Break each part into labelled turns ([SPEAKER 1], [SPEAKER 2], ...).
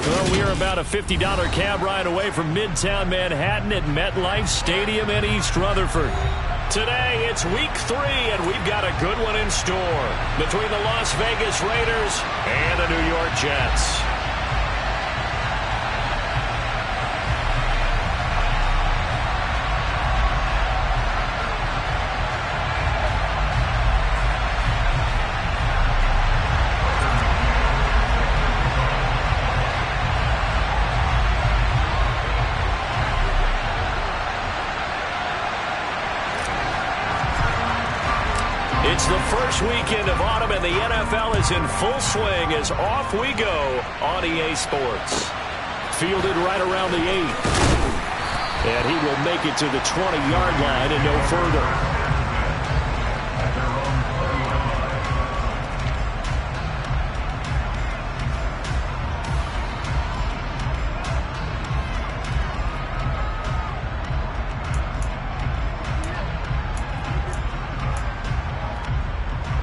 [SPEAKER 1] Well, we are about a $50 cab ride away from Midtown Manhattan at MetLife Stadium in East Rutherford. Today, it's week 3, and we've got a good one in store between the Las Vegas Raiders and the New York Jets. It's the first weekend of autumn, and the NFL is in full swing as off we go on EA Sports. Fielded right around the 8. And he will make it to the 20-yard line and no further.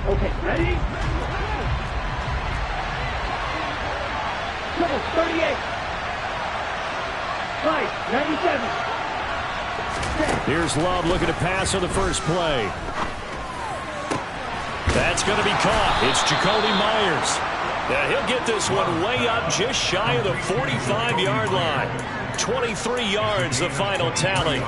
[SPEAKER 2] Okay, ready? Double 38. 5, 97.
[SPEAKER 1] Here's Love looking to pass on the first play. That's going to be caught. It's Jacoby Myers. Now he'll get this one way up just shy of the 45-yard line. 23 yards, the final tally.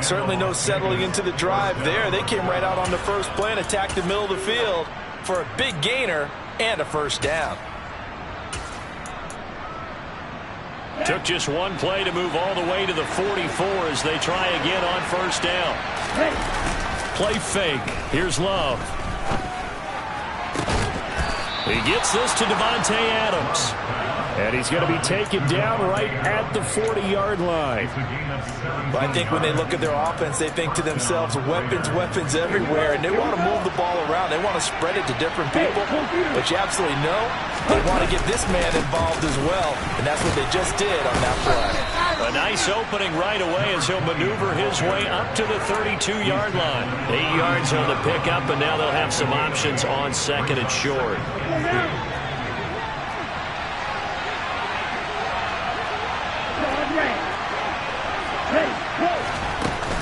[SPEAKER 3] Certainly no settling into the drive there. They came right out on the first play and attacked the middle of the field for a big gainer and a first down.
[SPEAKER 1] Took just one play to move all the way to the 44 as they try again on first down. Play fake. Here's Love. He gets this to Davante Adams. And he's going to be taken down right at the 40-yard line.
[SPEAKER 3] But I think when they look at their offense, they think to themselves, weapons, weapons everywhere, and they want to move the ball around. They want to spread it to different people. But you absolutely know they want to get this man involved as well, and that's what they just did on that play.
[SPEAKER 1] A nice opening right away as he'll maneuver his way up to the 32-yard line. 8 yards on the pickup, and now they'll have some options on second and short.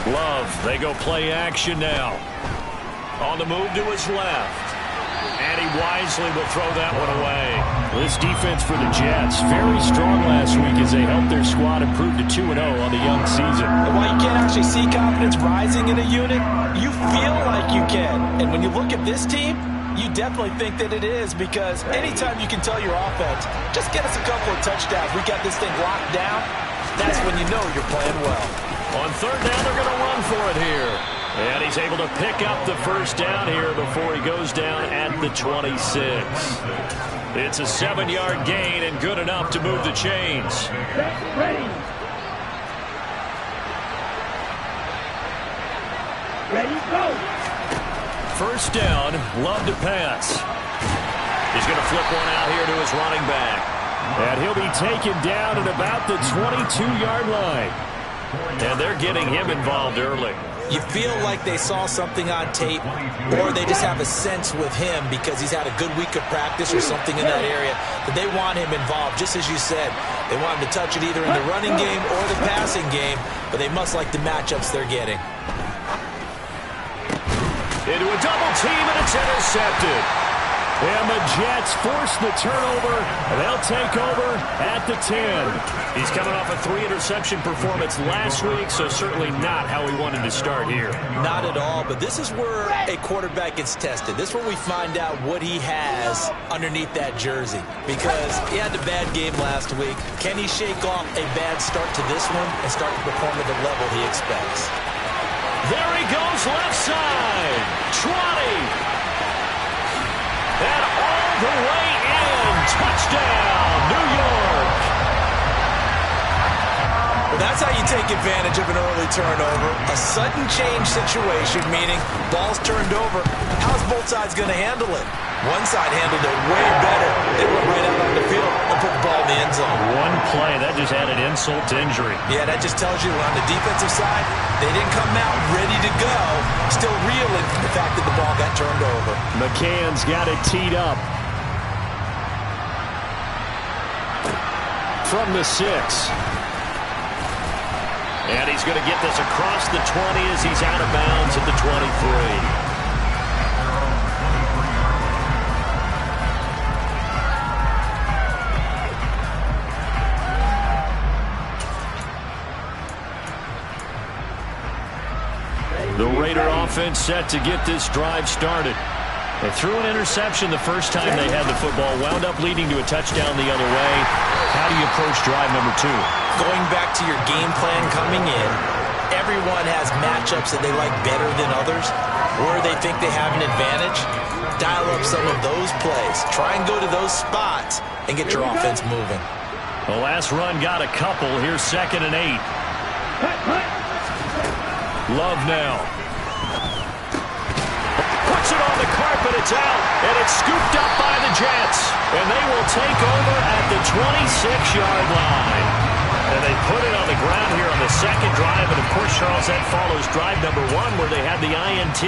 [SPEAKER 1] Love, they go play action now. On the move to his left. And he wisely will throw that one away. This defense for the Jets, very strong last week as they helped their squad improve to 2-0 on the young season.
[SPEAKER 3] And while you can't actually see confidence rising in a unit, you feel like you can. And when you look at this team, you definitely think that it is, because anytime you can tell your offense, just get us a couple of touchdowns, we got this thing locked down, that's when you know you're playing well.
[SPEAKER 1] On third down, they're going to run for it here. And he's able to pick up the first down here before he goes down at the 26. It's a 7-yard gain and good enough to move the chains.
[SPEAKER 2] Ready. Ready, go.
[SPEAKER 1] First down, Love to pass. He's going to flip one out here to his running back. And he'll be taken down at about the 22-yard line. And they're getting him involved early.
[SPEAKER 3] You feel like they saw something on tape, or they just have a sense with him because he's had a good week of practice or something in that area that they want him involved. Just as you said, they want him to touch it either in the running game or the passing game, but they must like the matchups they're getting.
[SPEAKER 1] Into a double team, and it's intercepted. And the Jets force the turnover, and they'll take over at the 10. He's coming off a 3-interception performance last week, so certainly not how he wanted to start here.
[SPEAKER 3] Not at all, but this is where a quarterback gets tested. This is where we find out what he has underneath that jersey, because he had a bad game last week. Can he shake off a bad start to this one and start to perform at the level he expects?
[SPEAKER 1] There he goes, left side. 20. And all the way in. Touchdown, New York.
[SPEAKER 3] Well, that's how you take advantage of an early turnover. A sudden change situation, meaning ball's turned over. How's both sides going to handle it? One side handled it way better. They went right out on the field and put the ball in the end zone.
[SPEAKER 1] One play, that just added insult to injury.
[SPEAKER 3] Yeah, that just tells you on the defensive side, they didn't come out ready to go. Still reeling from the fact that the ball got turned over.
[SPEAKER 1] McCann's got it teed up. from the 6. And he's going to get this across the 20 as he's out of bounds at the 23. The Raider offense set to get this drive started. They threw an interception the first time they had the football, wound up leading to a touchdown the other way. How do you approach drive number 2?
[SPEAKER 3] Going back to your game plan coming in, everyone has matchups that they like better than others, where they think they have an advantage. Dial up some of those plays. Try and go to those spots and get your offense moving.
[SPEAKER 1] The last run got a couple. Here's 2nd and 8. Love now. Puts it on the carpet. It's out. And it's scooped up by the Jets. And they will take over at the 26-yard line. And they put it on the ground here on the second drive. And, of course, Charles, that follows drive number 1 where they had the INT.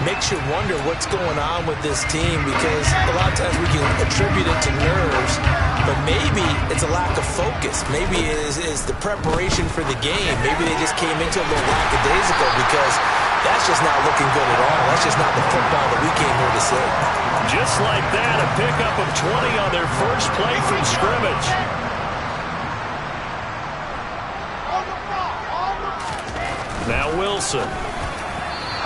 [SPEAKER 3] Makes you wonder what's going on with this team, because a lot of times we can attribute it to nerves, but maybe it's a lack of focus. Maybe it is the preparation for the game. Maybe they just came into a little lackadaisical, because that's just not looking good at all. That's just not the football that we came here to see.
[SPEAKER 1] Just like that, a pickup of 20 on their first play from scrimmage. Now Wilson.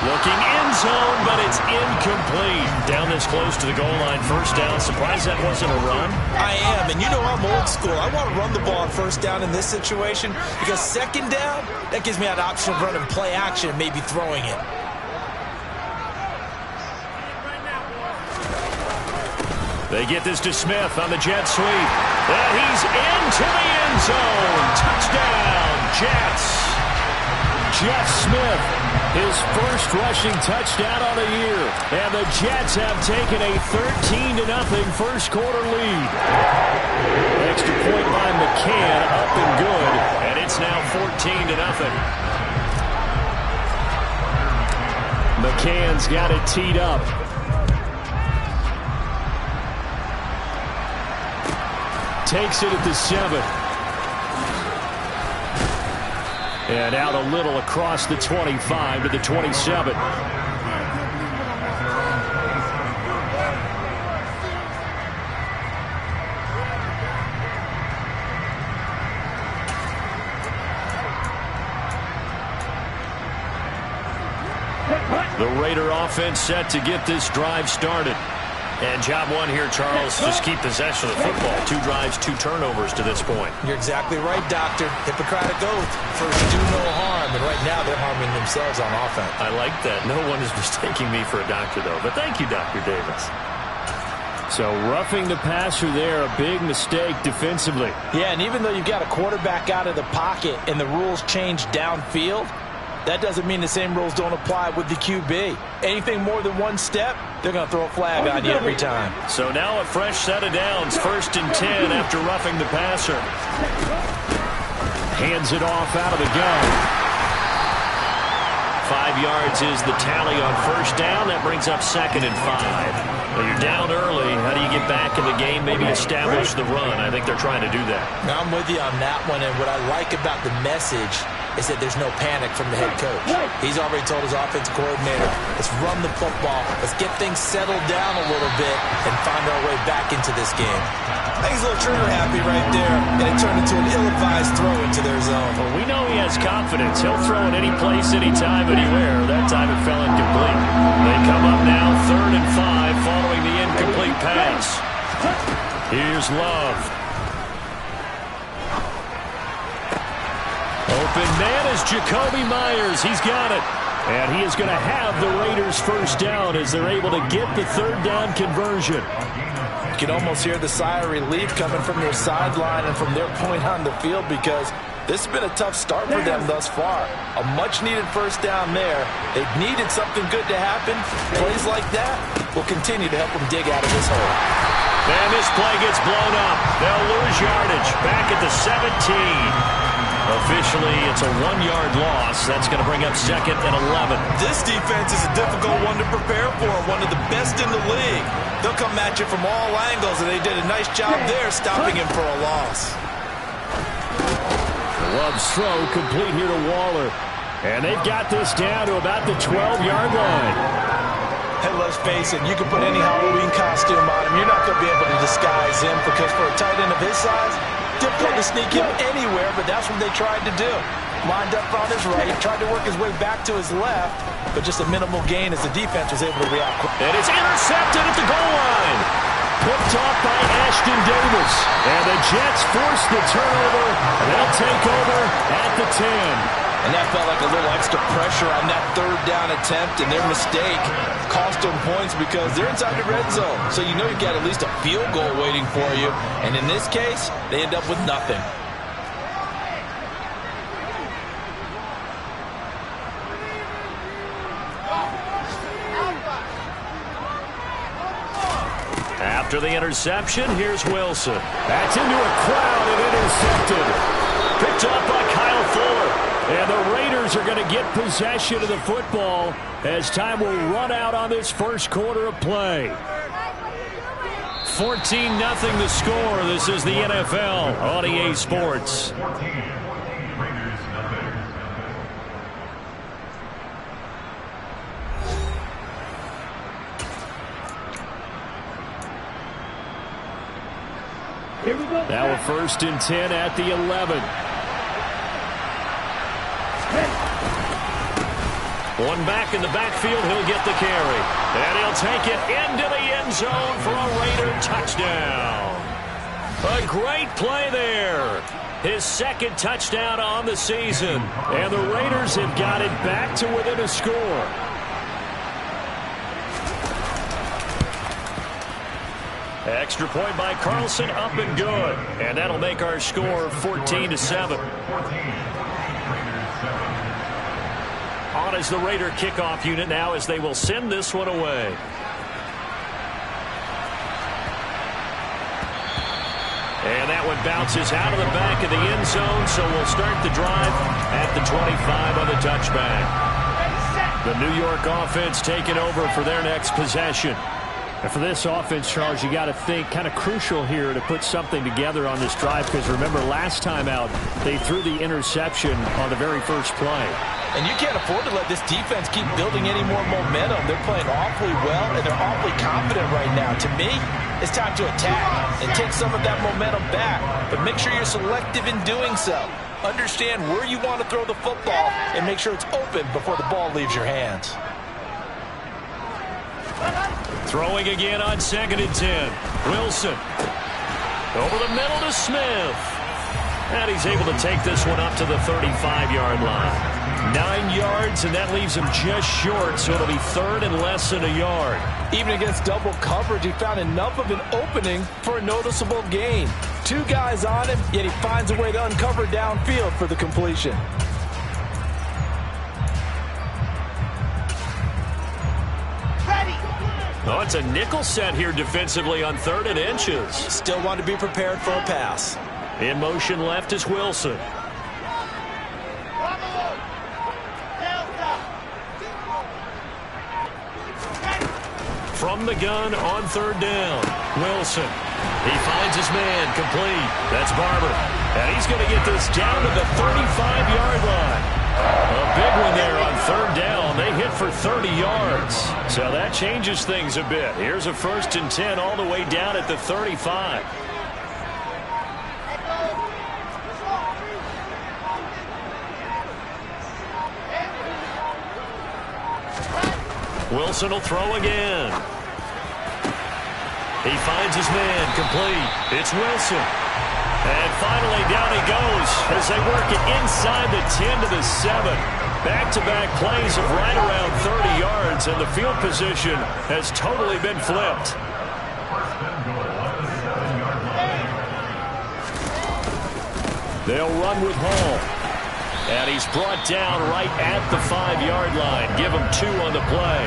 [SPEAKER 1] Looking end zone, but it's incomplete. Down this close to the goal line, first down. Surprised that wasn't a run?
[SPEAKER 3] I am, and you know I'm old school. I want to run the ball on first down in this situation, because second down, that gives me an option of running play action and maybe throwing it.
[SPEAKER 1] They get this to Smith on the jet sweep. And he's into the end zone. Touchdown, Jets. Jeff Smith, his first rushing touchdown on the year. And the Jets have taken a 13-0 first quarter lead. Extra point by McCann, up and good. And it's now 14-0. McCann's got it teed up. Takes it at the 7. And out a little across the 25 to the 27. The Raider offense set to get this drive started. And job 1 here, Charles, just keep possession of the football. 2 drives, 2 turnovers to this point.
[SPEAKER 3] You're exactly right, Doctor. Hippocratic oath. First, do no harm. And right now, they're harming themselves on offense.
[SPEAKER 1] I like that. No one is mistaking me for a doctor, though. But thank you, Dr. Davis. So roughing the passer there, a big mistake defensively.
[SPEAKER 3] Yeah, and even though you've got a quarterback out of the pocket and the rules change downfield, that doesn't mean the same rules don't apply with the QB. Anything more than 1 step, they're going to throw a flag on you every time.
[SPEAKER 1] So now a fresh set of downs, 1st and 10 after roughing the passer. Hands it off out of the gun. 5 yards is the tally on first down. That brings up 2nd and 5. Well, you're down early. How do you get back in the game, maybe establish the run? I think they're trying to do that.
[SPEAKER 3] Now, I'm with you on that one, and what I like about the message is that there's no panic from the head coach. He's already told his offensive coordinator, let's run the football, let's get things settled down a little bit and find our way back into this game. I think he's a little trigger happy right there, and it turned into an ill-advised throw into their zone.
[SPEAKER 1] Well, we know he has confidence. He'll throw in any place, anytime, anywhere. That time it fell incomplete. They come up now 3rd and 5 following the incomplete pass. Here's Love. Open man is Jacoby Myers. He's got it. And he is going to have the Raiders first down as they're able to get the 3rd down conversion.
[SPEAKER 3] You can almost hear the sigh of relief coming from their sideline and from their point on the field, because this has been a tough start for them thus far. A much-needed first down there. They've needed something good to happen. Plays like that will continue to help them dig out of this hole.
[SPEAKER 1] And this play gets blown up. They'll lose yardage. Back at the 17. Officially, it's a 1-yard loss. That's going to bring up 2nd and 11.
[SPEAKER 3] This defense is a difficult one to prepare for, one of the best in the league. They'll come at you from all angles, and they did a nice job there stopping him for a loss.
[SPEAKER 1] Love's throw complete here to Waller. And they've got this down to about the 12-yard line.
[SPEAKER 3] Hey, let's face it, you can put any Halloween costume on him. You're not going to be able to disguise him because for a tight end of his size, difficult to sneak him anywhere, but that's what they tried to do. Lined up on his right, tried to work his way back to his left, but just a minimal gain as the defense was able to react.
[SPEAKER 1] And it's intercepted at the goal line. Picked off by Ashton Davis. And the Jets force the turnover. They'll take over at the 10.
[SPEAKER 3] And that felt like a little extra pressure on that third down attempt, and their mistake cost them points because they're inside the red zone. So you know you've got at least a field goal waiting for you. And in this case, they end up with nothing.
[SPEAKER 1] After the interception, here's Wilson. That's into a crowd and intercepted. Picked up by Kyle Fuller. And the Raiders are going to get possession of the football as time will run out on this first quarter of play. 14-0 the score. This is the NFL on EA Sports.
[SPEAKER 2] Here we go.
[SPEAKER 1] Now a 1st and 10 at the 11. One back in the backfield, he'll get the carry. And he'll take it into the end zone for a Raider touchdown. A great play there. His 2nd touchdown on the season. And the Raiders have got it back to within a score. Extra point by Carlson, up and good. And that'll make our score 14-7. On is the Raider kickoff unit now as they will send this one away. And that one bounces out of the back of the end zone, so we'll start the drive at the 25 on the touchback. The New York offense taking over for their next possession. And for this offense, Charles, you got to think kind of crucial here to put something together on this drive because remember last time out they threw the interception on the very first play.
[SPEAKER 3] And you can't afford to let this defense keep building any more momentum. They're playing awfully well, and they're awfully confident right now. To me, it's time to attack and take some of that momentum back. But make sure you're selective in doing so. Understand where you want to throw the football and make sure it's open before the ball leaves your hands.
[SPEAKER 1] Throwing again on 2nd and 10. Wilson. Over the middle to Smith. And he's able to take this one up to the 35-yard line. 9 yards, and that leaves him just short, so it'll be 3rd and less than a yard.
[SPEAKER 3] Even against double coverage, he found enough of an opening for a noticeable gain. 2 guys on him, yet he finds a way to uncover downfield for the completion.
[SPEAKER 1] Oh, it's a nickel set here defensively on 3rd and inches.
[SPEAKER 3] Still want to be prepared for a pass.
[SPEAKER 1] In motion left is Wilson. From the gun on 3rd down. Wilson. He finds his man complete. That's Barber. And he's going to get this down to the 35-yard line. A big one there on 3rd down. They hit for 30 yards. So that changes things a bit. Here's a 1st and 10 all the way down at the 35. Wilson will throw again. He finds his man complete. It's Wilson. And finally down he goes as they work it inside the 10 to the 7. Back-to-back plays of right around 30 yards, and the field position has totally been flipped. They'll run with Hall. And he's brought down right at the 5-yard line. Give him 2 on the play.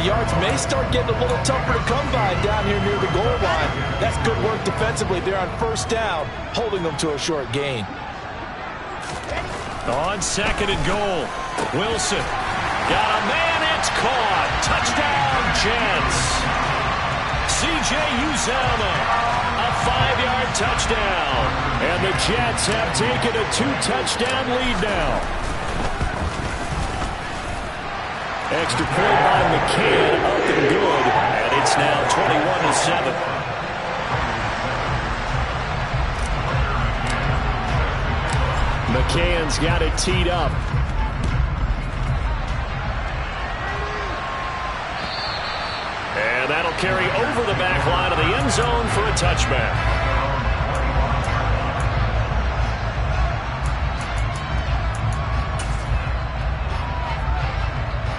[SPEAKER 3] The yards may start getting a little tougher to come by down here near the goal line. That's good work defensively there on 1st down, holding them to a short gain.
[SPEAKER 1] On 2nd and goal, Wilson got a man, it's caught. Touchdown, Jets. C.J. Uzomah. A 5-yard touchdown. And the Jets have taken a 2-touchdown lead now. Extra point by McCann, up and good. And it's now 21-7. McCann's got it teed up. And that'll carry over the back line of the end zone for a touchback.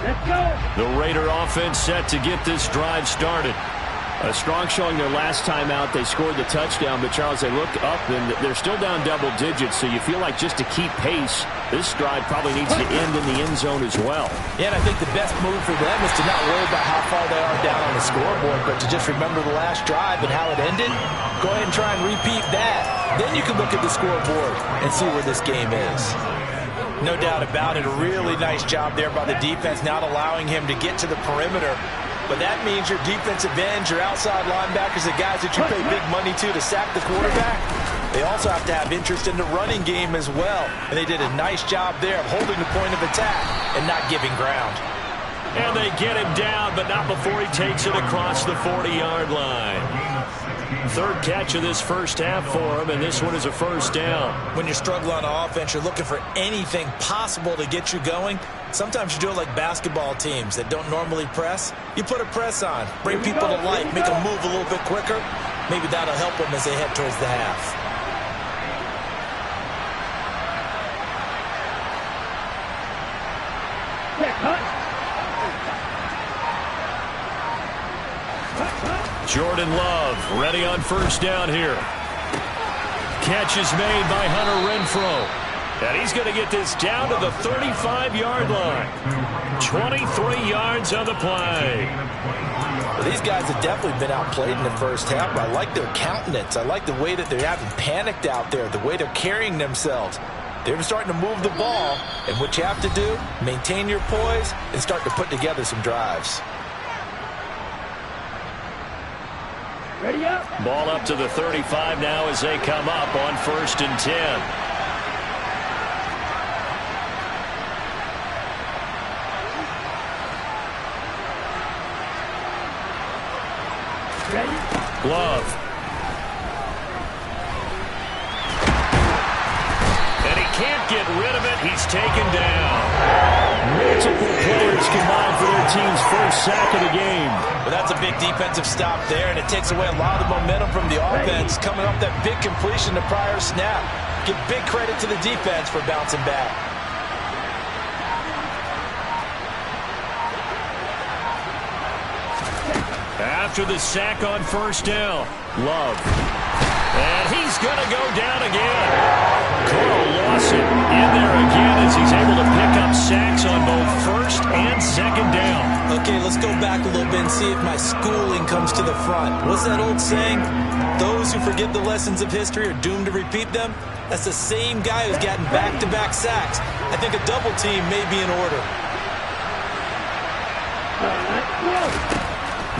[SPEAKER 2] Let's go.
[SPEAKER 1] The Raider offense set to get this drive started. A strong showing their last time out. They scored the touchdown, but Charles, they look up and they're still down double digits, so you feel like just to keep pace, this drive probably needs to end in the end zone as well.
[SPEAKER 3] Yeah, and I think the best move for them is to not worry about how far they are down on the scoreboard, but to just remember the last drive and how it ended. Go ahead and try and repeat that. Then you can look at the scoreboard and see where this game is. No doubt about it, a really nice job there by the defense, not allowing him to get to the perimeter. But that means your defensive ends, your outside linebackers, the guys that you pay big money to sack the quarterback, they also have to have interest in the running game as well. And they did a nice job there of holding the point of attack and not giving ground.
[SPEAKER 1] And they get him down, but not before he takes it across the 40-yard line. Third catch of this first half for him, and this one is a first down.
[SPEAKER 3] When you struggle on offense, you're looking for anything possible to get you going. Sometimes you do it like basketball teams that don't normally press. You put a press on, bring people to life, make them move a little bit quicker. Maybe that'll help them as they head towards the half.
[SPEAKER 1] Jordan Love ready on first down here. Catch is made by Hunter Renfrow. And he's going to get this down to the 35-yard line. 23 yards on the play.
[SPEAKER 3] Well, these guys have definitely been outplayed in the first half, but I like their countenance. I like the way that they haven't panicked out there, the way they're carrying themselves. They're starting to move the ball, and what you have to do, maintain your poise and start to put together some drives.
[SPEAKER 2] Ready up.
[SPEAKER 1] Ball up to the 35 now as they come up on 1st and 10.
[SPEAKER 2] Ready.
[SPEAKER 1] Love. And he can't get rid of it. He's taken down. Multiple players combined for their team's first sack of the game.
[SPEAKER 3] But that's a big defensive stop there, and it takes away a lot of the momentum from the offense coming off that big completion the prior snap. Give big credit to the defense for bouncing back.
[SPEAKER 1] After the sack on first down, Love. And he's going to go down again. Carl Lawson in there again as he's able to pick up sacks on both first and second down.
[SPEAKER 3] Okay, let's go back a little bit and see if my schooling comes to the front. What's that old saying? Those who forget the lessons of history are doomed to repeat them. That's the same guy who's gotten back-to-back sacks. I think a double team may be in order.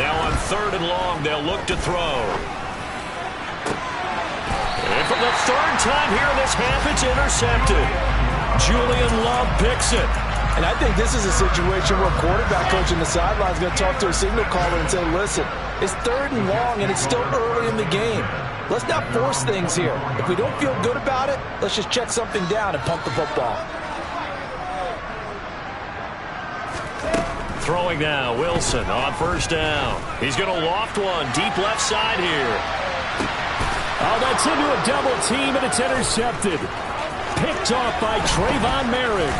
[SPEAKER 1] Now on 3rd and long, they'll look to throw. And for the 3rd time here in this half, it's intercepted. Julian Love picks it.
[SPEAKER 3] And I think this is a situation where quarterback coach in the sideline is going to talk to a signal caller and say, listen, it's 3rd and long and it's still early in the game. Let's not force things here. If we don't feel good about it, let's just check something down and pump the football.
[SPEAKER 1] Throwing now, Wilson on first down. He's going to loft one deep left side here. Oh, that's into a double team, and it's intercepted. Picked off by Trayvon Merrick.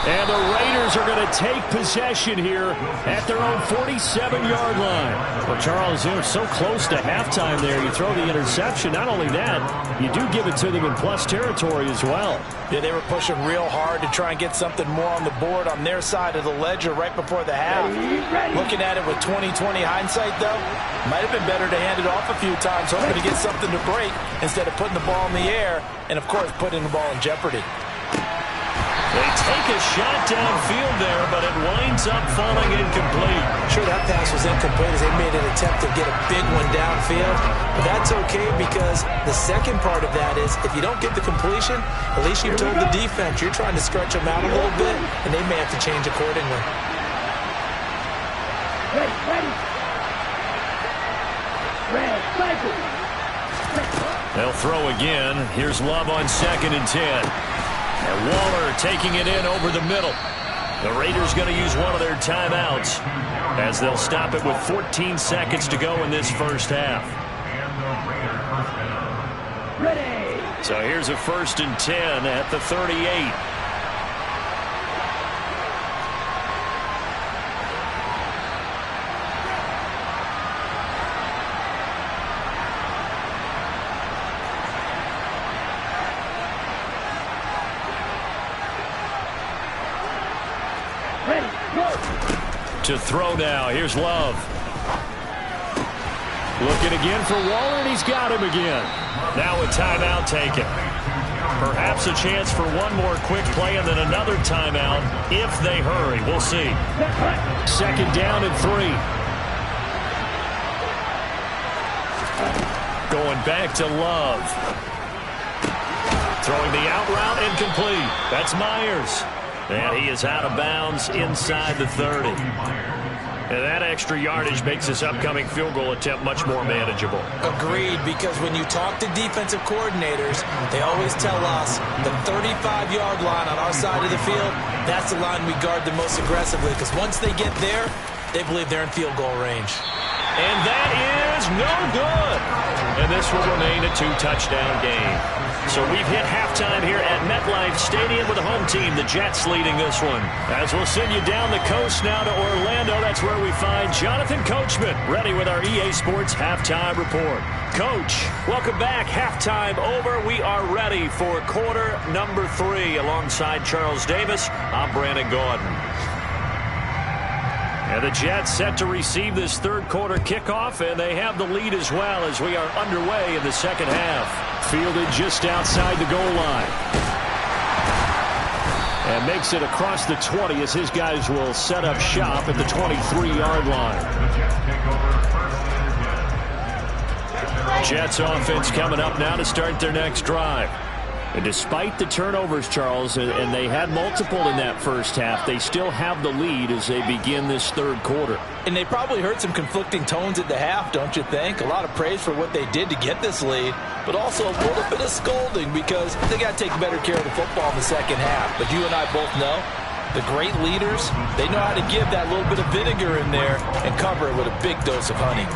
[SPEAKER 1] And the Raiders are going to take possession here at their own 47-yard line. Well, Charles, they're so close to halftime there. You throw the interception. Not only that, you do give it to them in plus territory as well.
[SPEAKER 3] Yeah, they were pushing real hard to try and get something more on the board on their side of the ledger right before the half. Looking at it with 20/20 hindsight, though, might have been better to hand it off a few times, hoping to get something to break instead of putting the ball in the air and, of course, putting the ball in jeopardy.
[SPEAKER 1] They take a shot downfield there, but it winds up falling incomplete.
[SPEAKER 3] Sure, that pass was incomplete as they made an attempt to get a big one downfield. But that's okay because the second part of that is if you don't get the completion, at least you've told the defense you're trying to stretch them out a little bit, and they may have to change accordingly.
[SPEAKER 2] Ready. Red, cycle.
[SPEAKER 1] They'll throw again. Here's Love on 2nd and 10. And Waller taking it in over the middle. The Raiders going to use one of their timeouts as they'll stop it with 14 seconds to go in this first half.
[SPEAKER 2] Ready.
[SPEAKER 1] So here's a 1st and 10 at the 38. To throw now. Here's Love. Looking again for Waller, and he's got him again. Now a timeout taken. Perhaps a chance for one more quick play and then another timeout if they hurry. We'll see. 2nd down and 3. Going back to Love. Throwing the out route incomplete. That's Myers. And he is out of bounds inside the 30. And that extra yardage makes this upcoming field goal attempt much more manageable.
[SPEAKER 3] Agreed, because when you talk to defensive coordinators, they always tell us the 35-yard line on our side of the field, that's the line we guard the most aggressively, because once they get there, they believe they're in field goal range.
[SPEAKER 1] And that is no good. And this will remain a 2-touchdown game. So we've hit halftime here at MetLife Stadium with the home team, the Jets, leading this one. As we'll send you down the coast now to Orlando, that's where we find Jonathan Coachman, ready with our EA Sports Halftime Report. Coach, welcome back. Halftime over. We are ready for quarter number 3. Alongside Charles Davis, I'm Brandon Gordon. And the Jets set to receive this third quarter kickoff, and they have the lead as well as we are underway in the second half. Fielded just outside the goal line. And makes it across the 20 as his guys will set up shop at the 23-yard line. Jets offense coming up now to start their next drive. And despite the turnovers, Charles, and they had multiple in that first half, they still have the lead as they begin this third quarter.
[SPEAKER 3] And they probably heard some conflicting tones at the half, don't you think? A lot of praise for what they did to get this lead, but also a little bit of scolding because they got to take better care of the football in the second half. But you and I both know the great leaders, they know how to give that little bit of vinegar in there and cover it with a big dose of honey.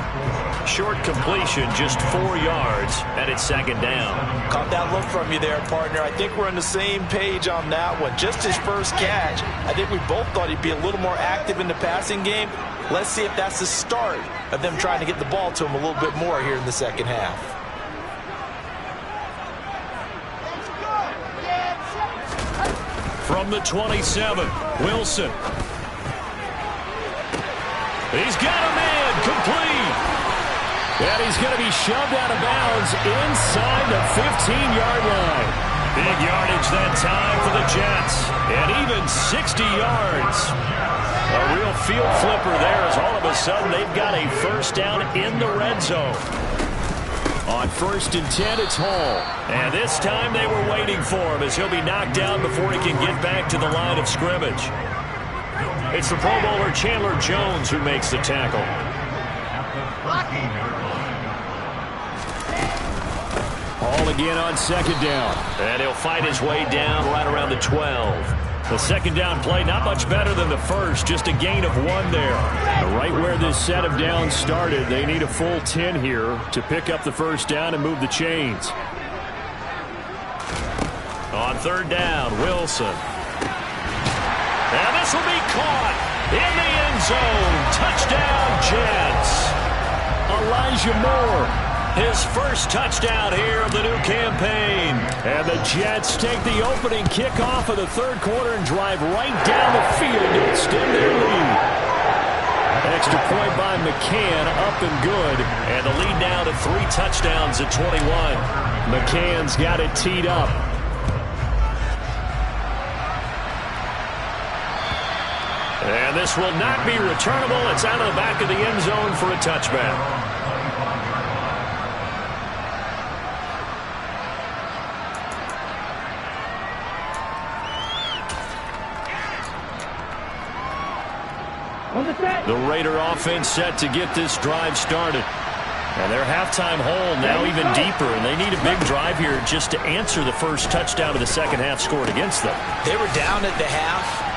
[SPEAKER 1] Short completion, just 4 yards, and it's second down.
[SPEAKER 3] Caught that look from you there, partner. I think we're on the same page on that one. Just his first catch. I think we both thought he'd be a little more active in the passing game. Let's see if that's the start of them trying to get the ball to him a little bit more here in the second half.
[SPEAKER 1] From the 27, Wilson. He's got a man, complete. And he's going to be shoved out of bounds inside the 15-yard line. Big yardage that time for the Jets. And even 60 yards. A real field flipper there as all of a sudden they've got a first down in the red zone. On 1st and 10, it's Hall. And this time they were waiting for him as he'll be knocked down before he can get back to the line of scrimmage. It's the Pro Bowler Chandler Jones who makes the tackle. Hall again on second down. And he'll fight his way down right around the 12. The second down play, not much better than the first, just a gain of 1 there. Right where this set of downs started, they need a full 10 here to pick up the first down and move the chains. On third down, Wilson. And this will be caught in the end zone. Touchdown, Jets. Elijah Moore. His first touchdown here of the new campaign. And the Jets take the opening kickoff of the third quarter and drive right down the field to extend their lead. Extra point by McCann, up and good. And the lead now to 3 touchdowns at 21. McCann's got it teed up. And this will not be returnable. It's out of the back of the end zone for a touchback. The Raider offense set to get this drive started. And their halftime hole now even deeper, and they need a big drive here just to answer the first touchdown of the second half scored against them.
[SPEAKER 3] They were down at the half.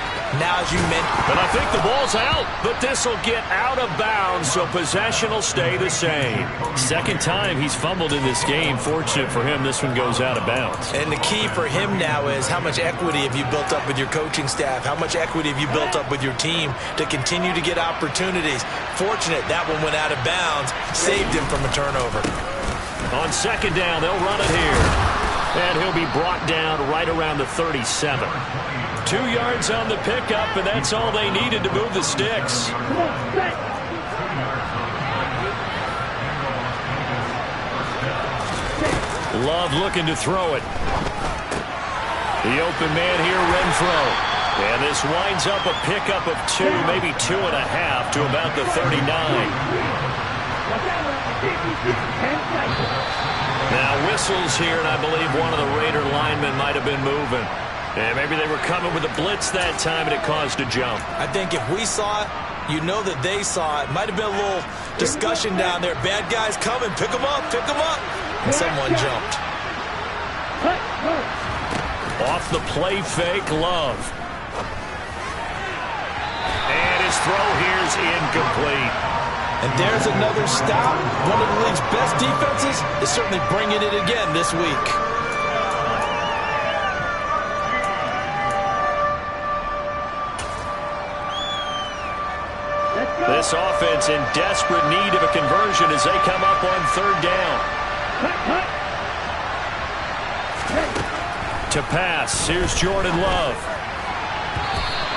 [SPEAKER 3] Now, as you mentioned,
[SPEAKER 1] but I think the ball's out, but this will get out of bounds, so possession will stay the same. Second time he's fumbled in this game. Fortunate for him, this one goes out of bounds.
[SPEAKER 3] And the key for him now is how much equity have you built up with your coaching staff? How much equity have you built up with your team to continue to get opportunities? Fortunate that one went out of bounds, saved him from a turnover.
[SPEAKER 1] On second down, they'll run it here. And he'll be brought down right around the 37. 2 yards on the pickup, and that's all they needed to move the sticks. Love looking to throw it. The open man here, Renfro. And this winds up a pickup of 2, maybe 2.5 to about the 39. Now whistles here, and I believe one of the Raider linemen might have been moving. And maybe they were coming with a blitz that time, and it caused a jump.
[SPEAKER 3] I think if we saw it, you know that they saw it. Might have been a little discussion down there. Bad guys coming. Pick them up. Pick them up. And someone jumped.
[SPEAKER 1] Off the play fake, Love. And his throw here's incomplete.
[SPEAKER 3] And there's another stop. One of the league's best defenses is certainly bringing it again this week.
[SPEAKER 1] This offense in desperate need of a conversion as they come up on third down. To pass, here's Jordan Love.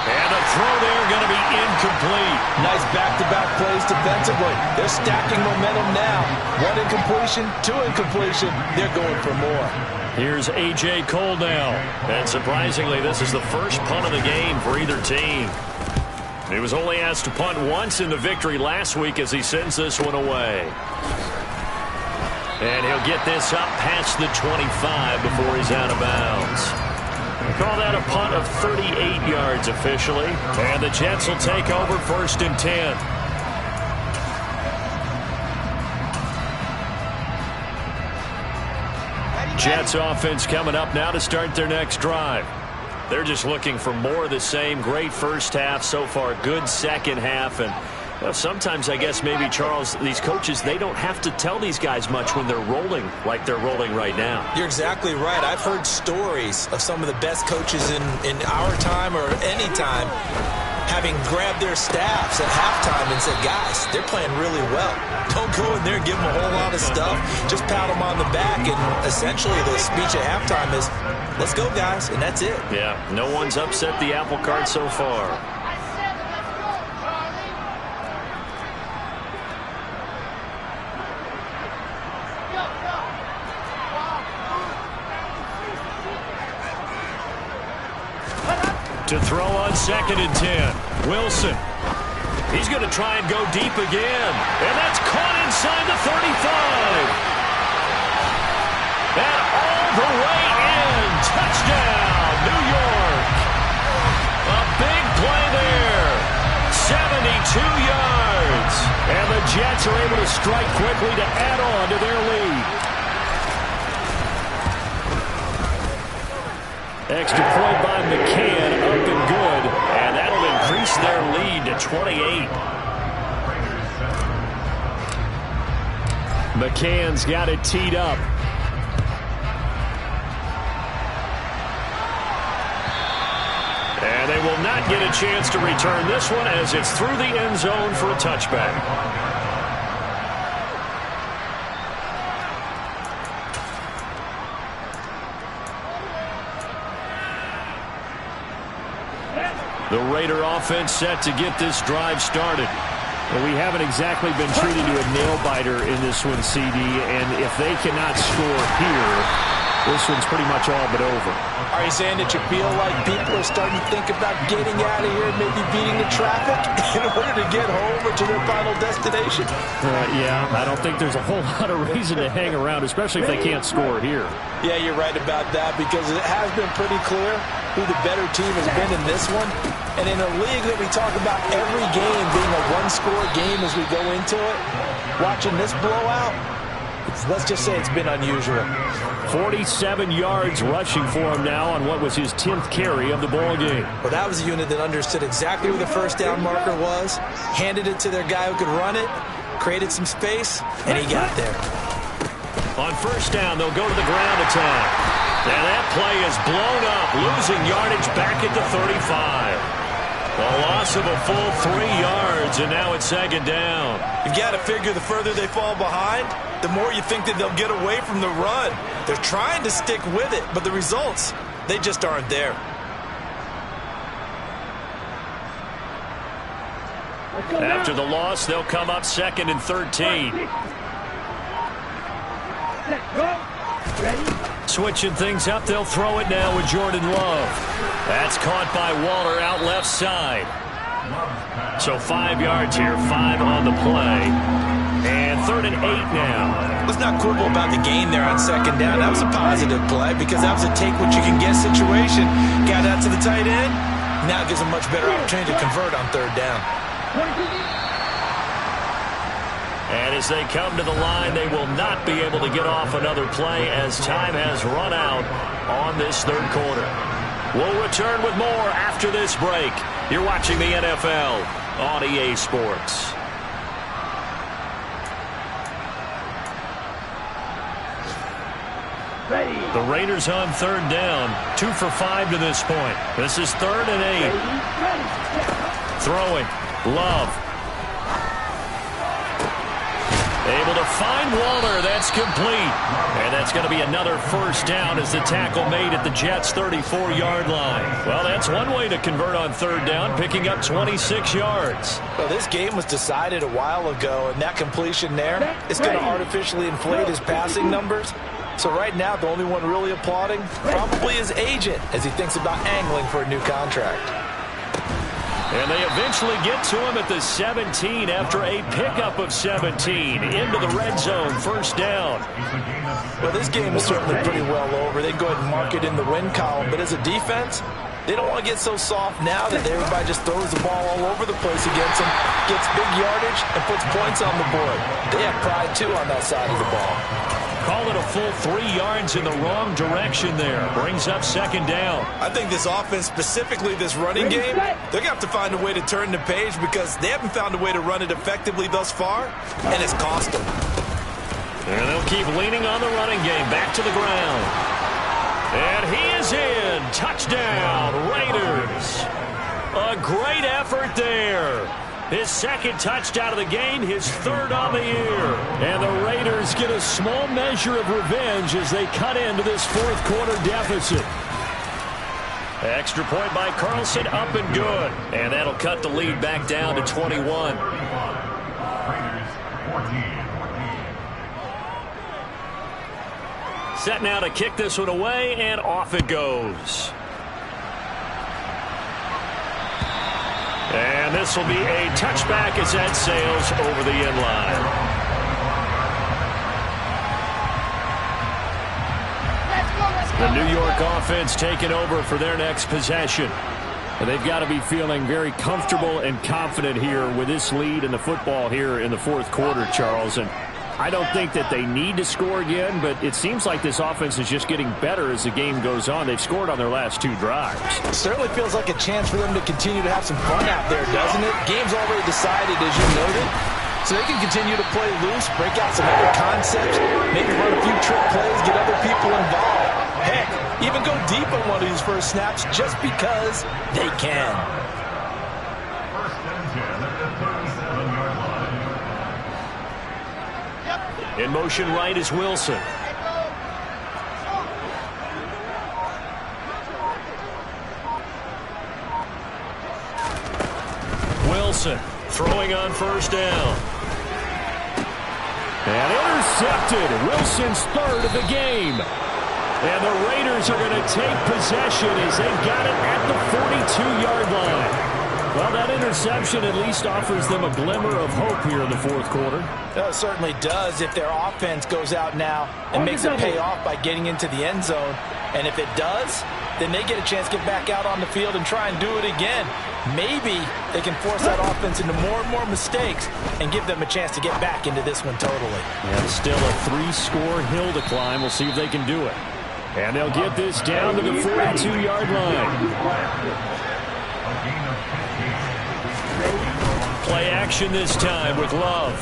[SPEAKER 1] And a throw there going to be incomplete.
[SPEAKER 3] Nice back-to-back plays defensively. They're stacking momentum now. 1 incompletion, 2 incompletion. They're going for more.
[SPEAKER 1] Here's A.J. Cole now. And surprisingly, this is the first punt of the game for either team. He was only asked to punt once in the victory last week as he sends this one away. And he'll get this up past the 25 before he's out of bounds. They call that a punt of 38 yards officially. And the Jets will take over 1st and 10. Jets offense coming up now to start their next drive. They're just looking for more of the same. Great first half so far. Good second half. And sometimes, I guess, maybe, Charles, these coaches, they don't have to tell these guys much when they're rolling like they're rolling right now.
[SPEAKER 3] You're exactly right. I've heard stories of some of the best coaches in our time or any time having grabbed their staffs at halftime and said, guys, they're playing really well. Don't go in there and give them a whole lot of stuff. Just pat them on the back. And essentially the speech at halftime is, let's go, guys, and that's it.
[SPEAKER 1] Yeah, no one's upset the apple cart so far. To throw on 2nd and 10. Wilson. He's going to try and go deep again. And that's caught inside the 35. And all the way in. Touchdown, New York. A big play there. 72 yards. And the Jets are able to strike quickly to add on to their lead. Extra point by McCann, up and good, and that'll increase their lead to 28. McCann's got it teed up. And they will not get a chance to return this one as it's through the end zone for a touchback. The Raider offense set to get this drive started. Well, we haven't exactly been treated to a nail-biter in this one, CD, and if they cannot score here, this one's pretty much all but over.
[SPEAKER 3] Are you saying that you feel like people are starting to think about getting out of here, maybe beating the traffic in order to get home or to their final destination?
[SPEAKER 1] Yeah, I don't think there's a whole lot of reason to hang around, especially if they can't score here.
[SPEAKER 3] Yeah, you're right about that, because it has been pretty clear who the better team has been in this one. And in a league that we talk about every game being a one-score game as we go into it, watching this blowout, let's just say it's been unusual.
[SPEAKER 1] 47 yards rushing for him now on what was his 10th carry of the ball game.
[SPEAKER 3] Well, that was a unit that understood exactly where the first down marker was, handed it to their guy who could run it, created some space, and he got there.
[SPEAKER 1] On first down, they'll go to the ground attack. And that play is blown up, losing yardage back at the 35. A loss of a full 3 yards, and now it's second down.
[SPEAKER 3] You've got to figure the further they fall behind, the more you think that they'll get away from the run. They're trying to stick with it, but the results, they just aren't there.
[SPEAKER 1] After the loss, they'll come up 2nd and 13. Switching things up, they'll throw it now with Jordan Love. That's caught by Waller out left side. So 5 yards here, 5 on the play. And 3rd and 8 now.
[SPEAKER 3] Let's not quibble about the gain there on second down. That was a positive play because that was a take-what-you-can-get situation. Got out to the tight end. Now it gives them much better opportunity to convert on 3rd down.
[SPEAKER 1] And as they come to the line, they will not be able to get off another play as time has run out on this 3rd quarter. We'll return with more after this break. You're watching the NFL on EA Sports. The Raiders on 3rd down, 2 for 5 to this point. This is 3rd and 8. Throwing, Love. Able to find Waller. That's complete. And that's going to be another first down as the tackle made at the Jets' 34-yard line. Well, that's one way to convert on 3rd down, picking up 26 yards.
[SPEAKER 3] Well, this game was decided a while ago, and that completion there is going to artificially inflate his passing numbers. So right now, the only one really applauding probably his agent as he thinks about angling for a new contract.
[SPEAKER 1] And they eventually get to him at the 17 after a pickup of 17 into the red zone, first down.
[SPEAKER 3] Well, this game is certainly pretty well over. They go ahead and mark it in the win column. But as a defense, they don't want to get so soft now that everybody just throws the ball all over the place against them, gets big yardage, and puts points on the board. They have pride, too, on that side of the ball.
[SPEAKER 1] Call it a full 3 yards in the wrong direction there. Brings up second down.
[SPEAKER 3] I think this offense, specifically this running game, they're going to have to find a way to turn the page because they haven't found a way to run it effectively thus far, and it's cost them.
[SPEAKER 1] And they'll keep leaning on the running game. Back to the ground. And he is in. Touchdown, Raiders. A great effort there. His 2nd touchdown of the game, his 3rd on the year. And the Raiders get a small measure of revenge as they cut into this 4th quarter deficit. Extra point by Carlson, up and good. And that'll cut the lead back down to 21. Set now to kick this one away, and off it goes. And this will be a touchback as that sails over the end line. The New York offense taking over for their next possession. And they've got to be feeling very comfortable and confident here with this lead in the football here in the 4th quarter, Charles. And I don't think that they need to score again, but it seems like this offense is just getting better as the game goes on. They've scored on their last 2 drives.
[SPEAKER 3] It certainly feels like a chance for them to continue to have some fun out there, doesn't it? Game's already decided, as you noted. So they can continue to play loose, break out some other concepts, maybe run a few trick plays, get other people involved. Heck, even go deep on one of these first snaps just because they can.
[SPEAKER 1] In motion right is Wilson. Wilson throwing on first down. And intercepted. Wilson's 3rd of the game. And the Raiders are going to take possession as they've got it at the 42-yard line. Well, that interception at least offers them a glimmer of hope here in the fourth quarter.
[SPEAKER 3] It certainly does if their offense goes out now and makes it pay off by getting into the end zone. And if it does, then they get a chance to get back out on the field and try and do it again. Maybe they can force that offense into more and more mistakes and give them a chance to get back into this one totally.
[SPEAKER 1] And still a 3-score hill to climb. We'll see if they can do it. And they'll get this down to the 42-yard line. Play action this time with Love.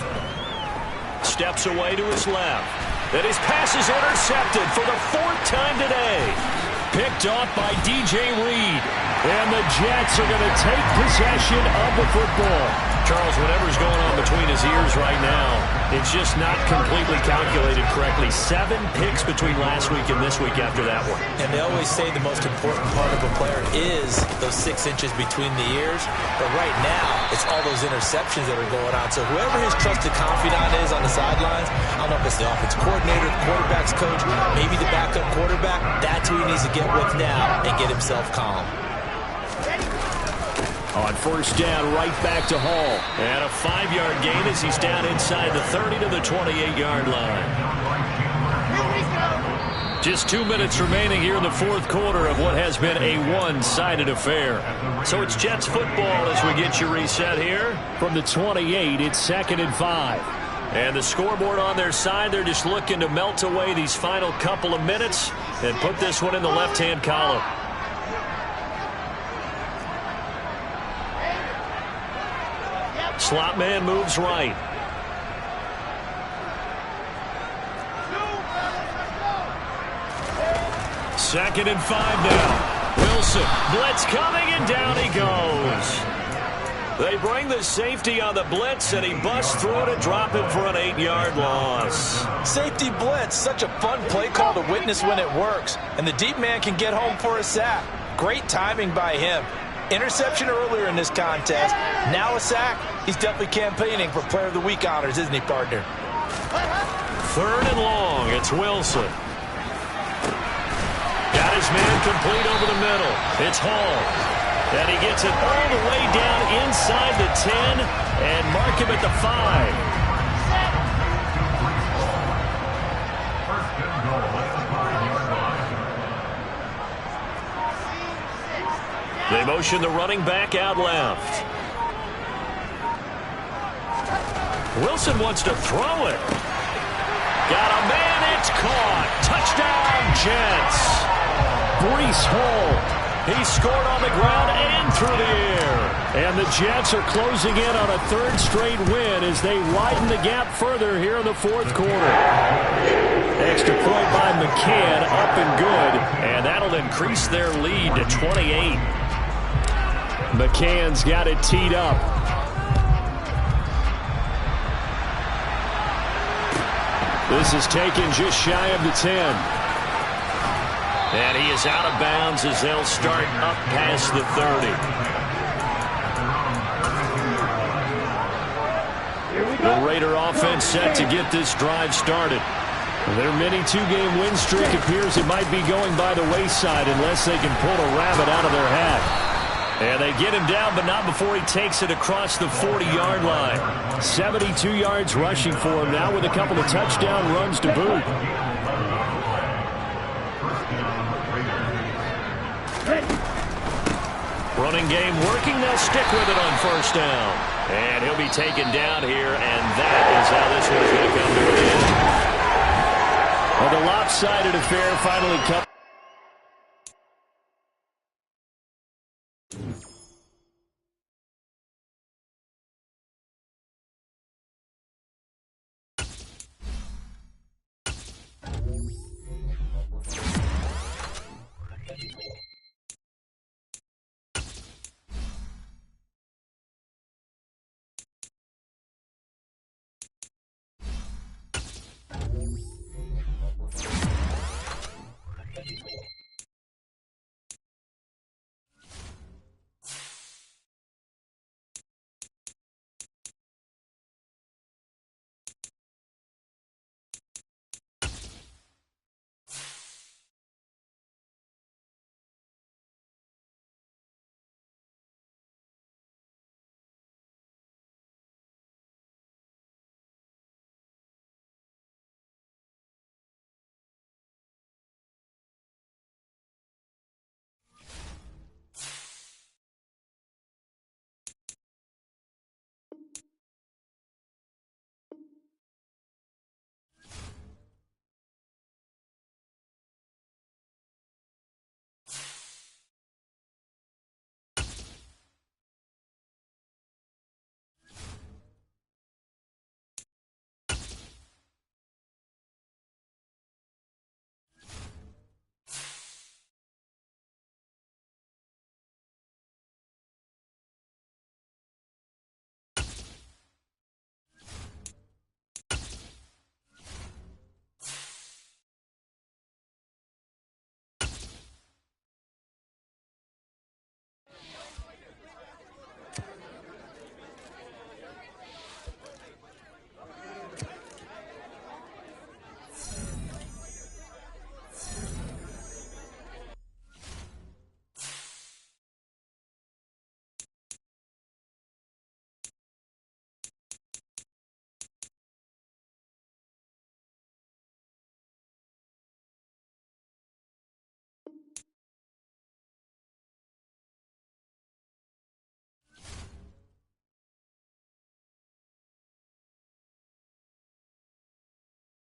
[SPEAKER 1] Steps away to his left. And his pass is intercepted for the 4th time today. Picked off by DJ Reed. And the Jets are going to take possession of the football. Charles, whatever's going on between his ears right now, it's just not completely calculated correctly. 7 picks between last week and this week after that one.
[SPEAKER 3] And they always say the most important part of a player is those 6 inches between the ears. But right now, it's all those interceptions that are going on. So whoever his trusted confidant is on the sidelines, I don't know if it's the offense coordinator, the quarterback's coach, maybe the backup quarterback, that's who he needs to get with now and get himself calm.
[SPEAKER 1] On first down, right back to Hall. And a 5-yard gain as he's down inside the 30 to the 28-yard line. Just 2 minutes remaining here in the fourth quarter of what has been a one-sided affair. So it's Jets football as we get you reset here. From the 28, it's 2nd and 5. And the scoreboard on their side, they're just looking to melt away these final couple of minutes and put this one in the left-hand column. Slot man moves right. Second and 5 now. Wilson, blitz coming, and down he goes. They bring the safety on the blitz, and he busts through to drop him for an 8-yard loss.
[SPEAKER 3] Safety blitz, such a fun play call to witness when it works. And the deep man can get home for a sack. Great timing by him. Interception earlier in this contest. Now a sack. He's definitely campaigning for Player of the Week honors, isn't he, partner?
[SPEAKER 1] 3rd and long. It's Wilson. Got his man complete over the middle. It's Hall. And he gets it all the way down inside the 10 and mark him at the 5. They motion the running back out left. Wilson wants to throw it. Got a man, it's caught. Touchdown, Jets. Breece Hall. He scored on the ground and through the air. And the Jets are closing in on a 3rd straight win as they widen the gap further here in the fourth quarter. Extra point by McCann, up and good. And that'll increase their lead to 28. McCann's got it teed up. This is taken just shy of the 10. And he is out of bounds as they'll start up past the 30. The Raider offense set to get this drive started. Their mini 2-game win streak appears it might be going by the wayside unless they can pull a rabbit out of their hat. And they get him down, but not before he takes it across the 40-yard line. 72 yards rushing for him now with a couple of touchdown runs to boot. Running game working. They'll stick with it on first down. And he'll be taken down here, and that is how this one's going to come to an end. Well, the lopsided affair finally comes.